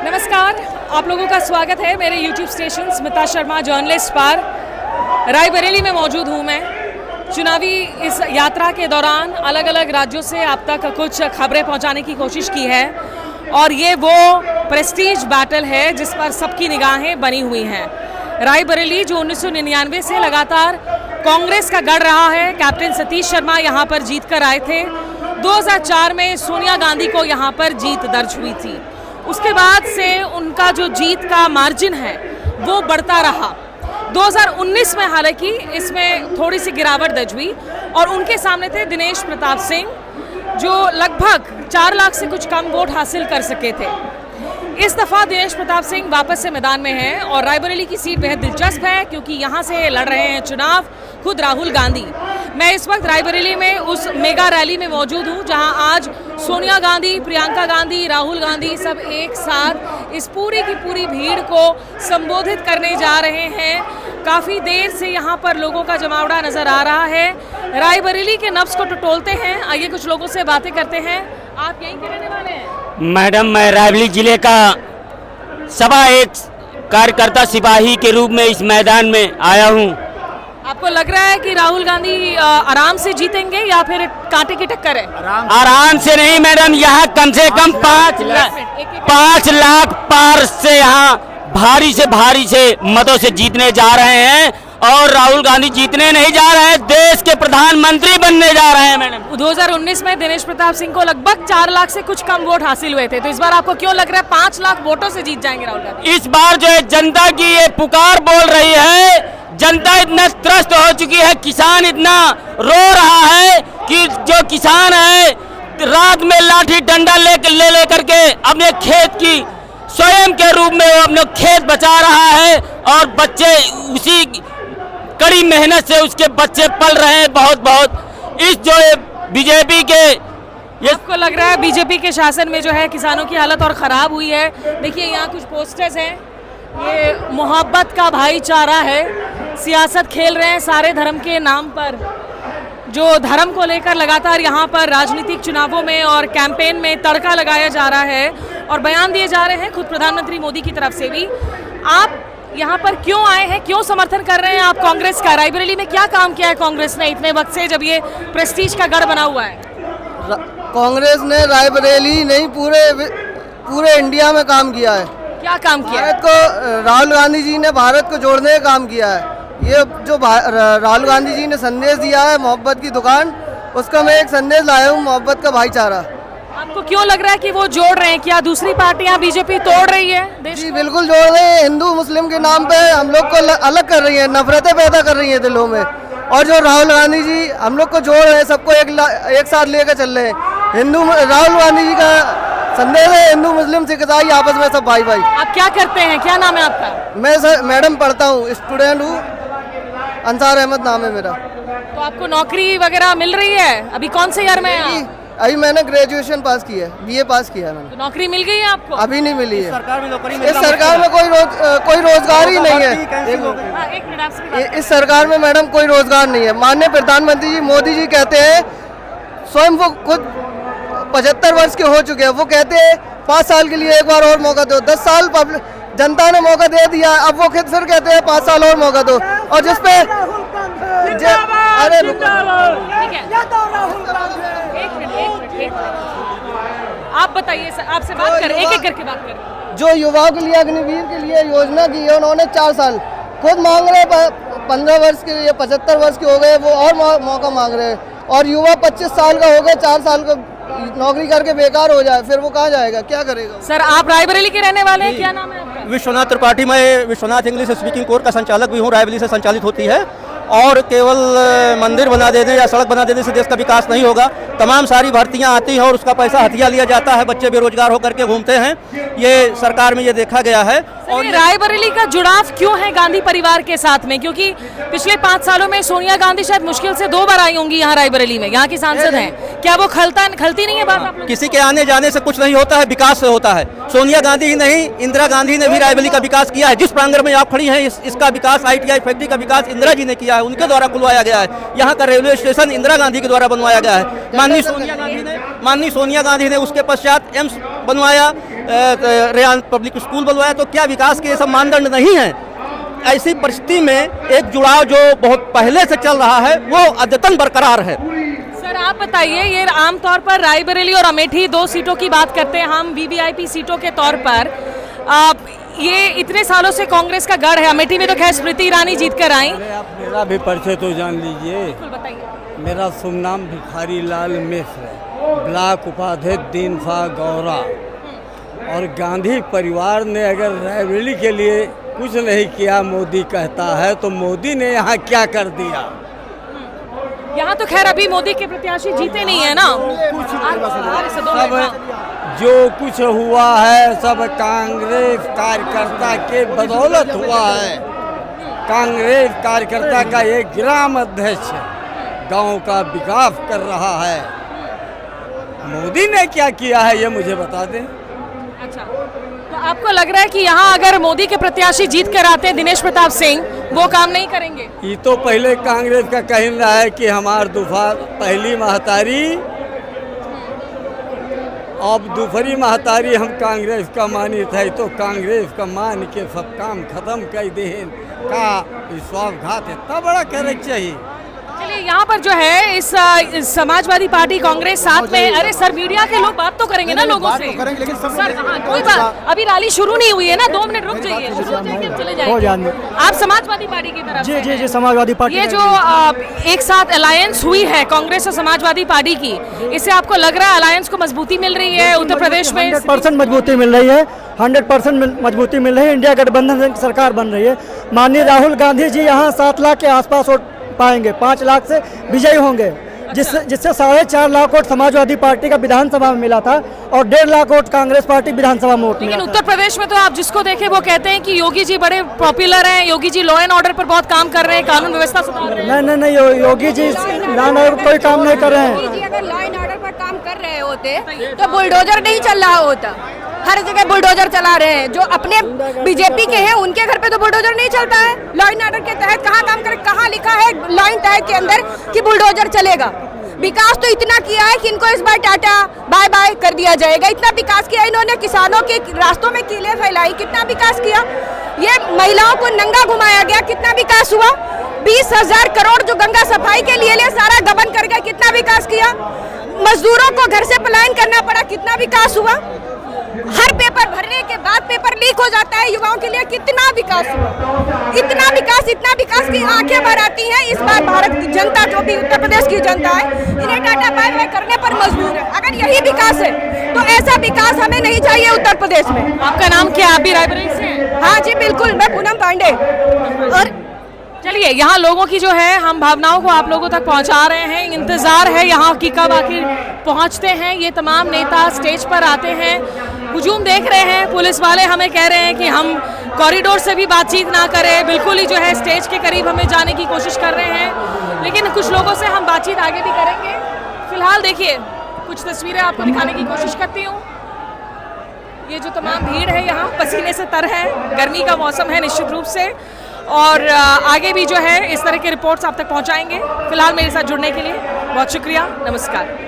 नमस्कार, आप लोगों का स्वागत है मेरे YouTube station Smita Sharma journalist पर। रायबरेली में मौजूद हूँ मैं। चुनावी इस यात्रा के दौरान अलग अलग राज्यों से आप तक कुछ खबरें पहुँचाने की कोशिश की है और ये वो प्रेस्टीज बैटल है जिस पर सबकी निगाहें बनी हुई हैं। रायबरेली जो 1999 से लगातार कांग्रेस का गढ़ रहा है, कैप्टन सतीश शर्मा यहाँ पर जीत कर आए थे। 2004 में सोनिया गांधी को यहाँ पर जीत दर्ज हुई थी। उसके बाद से उनका जो जीत का मार्जिन है वो बढ़ता रहा। 2019 में हालांकि इसमें थोड़ी सी गिरावट दर्ज हुई और उनके सामने थे दिनेश प्रताप सिंह जो लगभग 4 लाख से कुछ कम वोट हासिल कर सके थे। इस दफ़ा दिनेश प्रताप सिंह वापस से मैदान में हैं और रायबरेली की सीट बेहद दिलचस्प है क्योंकि यहाँ से लड़ रहे हैं चुनाव खुद राहुल गांधी। मैं इस वक्त रायबरेली में उस मेगा रैली में मौजूद हूँ जहाँ आज सोनिया गांधी, प्रियंका गांधी, राहुल गांधी सब एक साथ इस पूरी की पूरी भीड़ को संबोधित करने जा रहे हैं। काफ़ी देर से यहाँ पर लोगों का जमावड़ा नज़र आ रहा है। रायबरेली के नब्ज़ को टटोलते हैं, आइए कुछ लोगों से बातें करते हैं। आप यहीं के रहने वाले हैं? मैडम, मैं रायबरेली जिले का सवा एक कार्यकर्ता सिपाही के रूप में इस मैदान में आया हूं। आपको लग रहा है कि राहुल गांधी आराम से जीतेंगे या फिर कांटे की टक्कर है? आराम से नहीं मैडम, यहाँ कम से कम 5 लाख पार से यहाँ भारी से मतों से जीतने जा रहे हैं और राहुल गांधी जीतने नहीं जा रहे हैं, देश के प्रधानमंत्री बनने जा रहे हैं। मैडम 2019 में दिनेश प्रताप सिंह को लगभग 4 लाख से कुछ कम वोट हासिल हुए थे, तो इस बार आपको क्यों लग रहा है 5 लाख वोटों से जीत जाएंगे राहुल गांधी? इस बार जो है जनता की ये पुकार बोल रही है। जनता इतना त्रस्त हो चुकी है, किसान इतना रो रहा है कि जो किसान है रात में लाठी डंडा ले करके अपने खेत की स्वयं के रूप में वो अपने खेत बचा रहा है और बच्चे उसी कड़ी मेहनत से उसके बच्चे पल रहे हैं। बहुत इस जो बीजेपी के आपको लग रहा है बीजेपी के शासन में जो है किसानों की हालत और ख़राब हुई है? देखिए यहाँ कुछ पोस्टर्स हैं, ये मोहब्बत का भाईचारा है, सियासत खेल रहे हैं सारे धर्म के नाम पर। जो धर्म को लेकर लगातार यहाँ पर राजनीतिक चुनावों में और कैंपेन में तड़का लगाया जा रहा है और बयान दिए जा रहे हैं खुद प्रधानमंत्री मोदी की तरफ से भी। आप यहाँ पर क्यों आए हैं, क्यों समर्थन कर रहे हैं आप कांग्रेस का? रायबरेली में क्या काम किया है कांग्रेस ने इतने वक्त से जब ये प्रेस्टीज का गढ़ बना हुआ है? कांग्रेस ने रायबरेली नहीं पूरे इंडिया में काम किया है। क्या काम किया है? राहुल गांधी जी ने भारत को जोड़ने का काम किया है। ये जो राहुल गांधी जी ने संदेश दिया है मोहब्बत की दुकान, उसका मैं एक संदेश लाया हूँ, मोहब्बत का भाईचारा। आपको क्यों लग रहा है कि वो जोड़ रहे हैं? क्या दूसरी पार्टियां बीजेपी तोड़ रही है देश? जी बिल्कुल जोड़ रहे हैं। हिंदू मुस्लिम के नाम पे हम लोग को अलग कर रही है, नफरतें पैदा कर रही है दिलों में। और जो राहुल गांधी जी हम लोग को जोड़ रहे हैं, सबको एक साथ लेकर चल रहे हैं। राहुल गांधी जी का संदेश है हिंदू मुस्लिम सिख ईसाई आपस में सब भाई भाई। आप क्या करते हैं, क्या नाम है आपका? मैं सर मैडम पढ़ता हूँ, स्टूडेंट हूँ, अंसार अहमद नाम है मेरा। तो आपको नौकरी वगैरह मिल रही है? अभी कौन से ईयर में है? अभी मैंने ग्रेजुएशन पास किया है, BA पास किया है मैंने। तो नौकरी मिल गई है आपको? अभी नहीं मिली है। सरकार में नौकरी इस सरकार में कोई रोजगार ही नहीं है। एक मिनट आपसे इस सरकार में मैडम कोई रोजगार नहीं है। माननीय प्रधानमंत्री जी मोदी जी कहते हैं, स्वयं वो खुद 75 वर्ष के हो चुके हैं, वो कहते हैं 5 साल के लिए एक बार और मौका दो। 10 साल जनता ने मौका दे दिया, अब वो खुद फिर कहते हैं 5 साल और मौका दो। और जिसपे अरे आप बताइए, आपसे बात कर, एक करके बात कर। जो युवाओं के लिए अग्निवीर के लिए योजना की है उन्होंने 4 साल खुद मांग रहे, 15 वर्ष के लिए 75 वर्ष के हो गए वो और मौका मांग रहे हैं। और युवा 25 साल का हो गया, 4 साल का नौकरी करके बेकार हो जाए, फिर वो कहाँ जाएगा, क्या करेगा? सर आप रायबरेली के रहने वाले हैं, क्या नाम है आपका? विश्वनाथ त्रिपाठी। मैं विश्वनाथ इंग्लिश स्पीकिंग कोर का संचालक भी हूँ। रायबरेली से संचालित होती है और केवल मंदिर बना देने या सड़क बना देने से देश का विकास नहीं होगा। तमाम सारी भर्तियां आती हैं और उसका पैसा हथिया लिया जाता है, बच्चे बेरोजगार होकर के घूमते हैं। ये सरकार में ये देखा गया है। और रायबरेली का जुड़ाव क्यों है गांधी परिवार के साथ में? क्योंकि पिछले 5 सालों में सोनिया गांधी शायद मुश्किल से 2 बार आई होंगी यहाँ रायबरेली में, यहाँ की सांसद हैं। क्या वो खलती नहीं है बात? आप किसी के आने जाने से कुछ नहीं होता है, विकास से होता है। सोनिया गांधी ही नहीं, इंदिरा गांधी ने भी रायबरेली का विकास किया है। जिस प्रांगण में आप खड़ी हैं इसका विकास, ITI फैक्ट्री का विकास इंदिरा जी ने किया है, उनके द्वारा खुलवाया गया है। यहाँ का रेलवे स्टेशन इंदिरा गांधी के द्वारा बनवाया गया है। माननीय सोनिया गांधी ने उसके पश्चात एम्स बनवाया। रेयान पब्लिक स्कूल बनवाया, तो क्या विकास के ये सब मानदंड नहीं है? ऐसी परिस्थिति में एक जुड़ाव जो बहुत पहले से चल रहा है वो अद्यतन बरकरार है। सर आप बताइए, ये आमतौर पर रायबरेली और अमेठी 2 सीटों की बात करते हैं हम वीवीआईपी सीटों के तौर पर। ये इतने सालों से कांग्रेस का गढ़ है। अमेठी में तो खैर स्मृति ईरानी जीत कर आई। आप मेरा भी परिचय तो जान लीजिए। बताइए। मेरा शुभ नाम भिखारी लाल मिश्र, ब्लॉक उपाध्यक्ष दीनफा गौरा। और गांधी परिवार ने अगर रायबरेली के लिए कुछ नहीं किया, मोदी कहता है, तो मोदी ने यहाँ क्या कर दिया? यहाँ तो खैर अभी मोदी के प्रत्याशी जीते नहीं है ना। सब जो कुछ हुआ है सब कांग्रेस कार्यकर्ता के बदौलत हुआ है। कांग्रेस कार्यकर्ता का एक ग्राम अध्यक्ष गांव का विकास कर रहा है। मोदी ने क्या किया है ये मुझे बता दें। अच्छा, तो आपको लग रहा है कि यहाँ अगर मोदी के प्रत्याशी जीत कर आते हैं दिनेश प्रताप सिंह, वो काम नहीं करेंगे? ये तो पहले कांग्रेस का कह रहा है कि हमार पहली महतारी, अब दूसरी महतारी हम कांग्रेस का मानित है, तो कांग्रेस का मान के सब काम खत्म कर दे का विश्वासघात इतना बड़ा करे चाहिए। चलिए, यहाँ पर जो है इस समाजवादी पार्टी कांग्रेस साथ में। अरे सर, मीडिया के लोग बात तो करेंगे ना लोगों से। सर हाँ, कोई बात, अभी रैली शुरू नहीं हुई है ना, 2 मिनट रुक जाइए, शुरू हो जाएगी, चले जाएंगे। आप समाजवादी पार्टी की तरफ से? जी, समाजवादी पार्टी। ये जो एक साथ अलायंस हुई है कांग्रेस और समाजवादी पार्टी की, इससे आपको लग रहा है अलायंस को मजबूती मिल रही है उत्तर प्रदेश में? 100% मजबूती मिल रही है, 100% मजबूती मिल रही है। इंडिया गठबंधन सरकार बन रही है। माननीय राहुल गांधी जी यहाँ 7 लाख के आसपास वोट पाएंगे, 5 लाख से विजयी होंगे। जिससे 4.5 लाख वोट समाजवादी पार्टी का विधानसभा में मिला था और 1.5 लाख वोट कांग्रेस पार्टी विधानसभा में वोट मिला। लेकिन उत्तर प्रदेश में तो आप जिसको देखें वो कहते हैं कि योगी जी बड़े पॉपुलर हैं, Yogi ji law and order पर बहुत काम कर रहे हैं, कानून व्यवस्था सुधार रहे हैं। नहीं, Yogi ji law and order कोई काम नहीं कर रहे हैं। योगी जी अगर लॉ एंड ऑर्डर पर काम कर रहे होते तो बुलडोजर नहीं चल रहा होता। हर जगह बुलडोजर चला रहे हैं। जो अपने बीजेपी के हैं उनके घर पे तो बुलडोजर नहीं चलता है। लॉ एंड ऑर्डर के तहत कहाँ काम करे, कहाँ लिखा है लॉ एंड ऑर्डर के अंदर कि बुलडोजर चलेगा? विकास तो इतना किया है कि इनको इस बार टाटा बाय बाय कर दिया जाएगा। इतना विकास किया इन्होंने, किसानों के रास्तों में कीले फैलाई, कितना विकास किया। ये महिलाओं को नंगा घुमाया गया, कितना विकास हुआ। 20,000 करोड़ जो गंगा सफाई के लिए सारा गबन कर गया, कितना विकास किया। मजदूरों को घर से पलायन करना पड़ा, कितना विकास हुआ। हर पेपर भरने के बाद पेपर लीक हो जाता है युवाओं के लिए, कितना विकास हुआ। इतना विकास की आंखें भर आती हैं। इस बार भारत की जनता, जो भी उत्तर प्रदेश की जनता है, इन्हें टाटा बाय बाय करने पर मजबूर है। अगर यही विकास है तो ऐसा विकास हमें नहीं चाहिए उत्तर प्रदेश में। आपका नाम क्या? आप भी रायबरेली से हैं? हाँ जी बिल्कुल, मैं पूनम पांडे। और चलिए, यहाँ लोगों की जो है हम भावनाओं को आप लोगों तक पहुँचा रहे हैं। इंतज़ार है यहाँ की कब आखिर पहुँचते हैं ये तमाम नेता, स्टेज पर आते हैं। हुजूम देख रहे हैं, पुलिस वाले हमें कह रहे हैं कि हम कॉरिडोर से भी बातचीत ना करें, बिल्कुल ही जो है स्टेज के करीब हमें जाने की कोशिश कर रहे हैं। लेकिन कुछ लोगों से हम बातचीत आगे भी करेंगे। फिलहाल देखिए, कुछ तस्वीरें आपको दिखाने की कोशिश करती हूँ। ये जो तमाम भीड़ है यहाँ पसीने से तर है, गर्मी का मौसम है निश्चित रूप से, और आगे भी जो है इस तरह के रिपोर्ट्स आप तक पहुँचाएंगे। फिलहाल मेरे साथ जुड़ने के लिए बहुत शुक्रिया, नमस्कार।